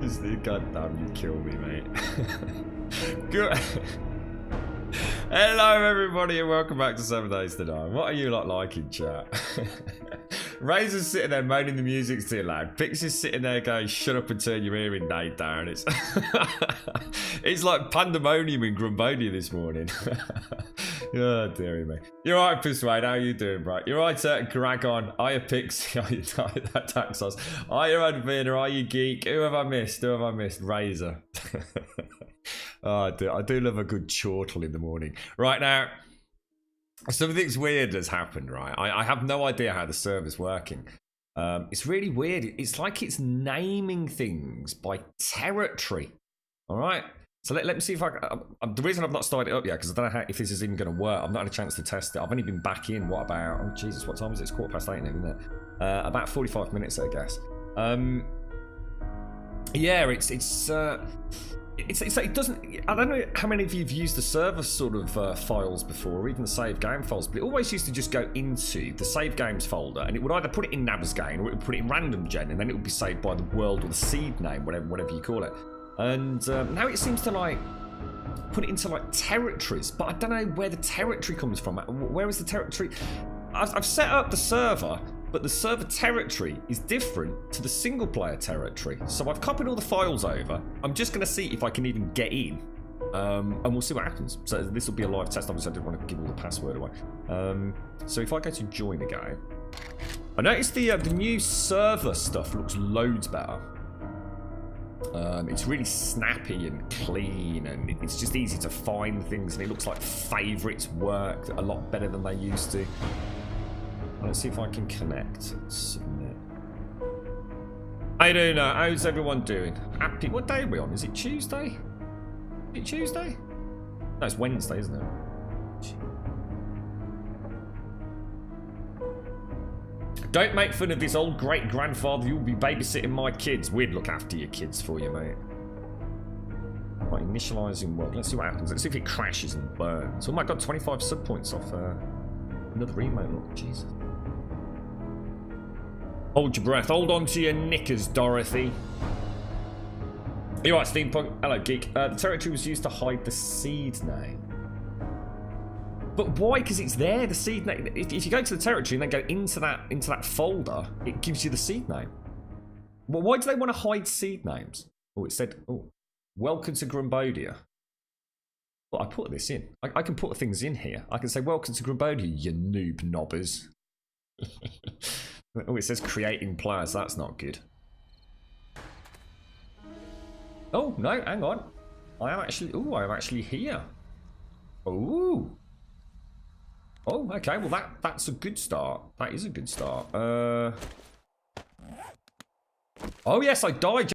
Just the goddamn, you kill me, mate. Good. Hello, everybody, and welcome back to 7 Days to Die. What are you lot like in chat? Razor's sitting there moaning the music's too loud. Pixie's sitting there going, shut up and turn your hearing aid down. It's it's like pandemonium in Grumbodia this morning. Oh, dearie me. You're right, Persuade. How are you doing, bro? You're right, Gragon. Are you Pixie? Are you Taxos? Are you Advina? Are you Geek? Who have I missed? Who have I missed? Razor. Oh, I do love a good chortle in the morning. Right now, something's weird has happened, right? I have no idea how the server's working. It's really weird. It's like it's naming things by territory. All right? So let me see if the reason I've not started it up yet, because I don't know if this is even going to work. I've not had a chance to test it. I've only been back in, what about, oh Jesus, what time is it? It's 8:15, isn't it? About 45 minutes, I guess. Yeah, it doesn't. I don't know how many of you have used the server sort of files before, or even the save game files, but it always used to just go into the save games folder, and it would either put it in Nab's game or it would put it in random gen, and then it would be saved by the world or the seed name, whatever you call it. And now it seems to like put it into like territories, but I don't know where the territory comes from. Where is the territory? I've set up the server, but the server territory is different to the single player territory. So I've copied all the files over. I'm just going to see if I can even get in. And we'll see what happens. So this will be a live test. Obviously, I didn't want to give all the password away. So if I go to join a game, I noticed the new server stuff looks loads better. It's really snappy and clean, and it's just easy to find things, and it looks like favourites work a lot better than they used to. Let's see if I can connect. Submit. How you doing? How's everyone doing? Happy? What day are we on? Is it Tuesday? Is it Tuesday? No, it's Wednesday, isn't it? Don't make fun of this old great-grandfather. You'll be babysitting my kids. We'd look after your kids for you, mate. Right, initialising world. Let's see what happens. Let's see if it crashes and burns. Oh my god, 25 sub points off another emote. Look, Jesus. Hold your breath. Hold on to your knickers, Dorothy. You're right, Steampunk. Hello, Geek. The territory was used to hide the seed name. But why? Because it's there, the seed name. If you go to the territory and then go into that folder, it gives you the seed name. Well, why do they want to hide seed names? Oh, it said, oh, welcome to Grumbodia. Well, I put this in. I can put things in here. I can say, welcome to Grumbodia, you noob knobbers. Oh, it says creating players. That's not good. Oh, no, hang on. I am actually here. Oh. Oh, okay. Well, that's a good start. That is a good start. Oh, yes, I died.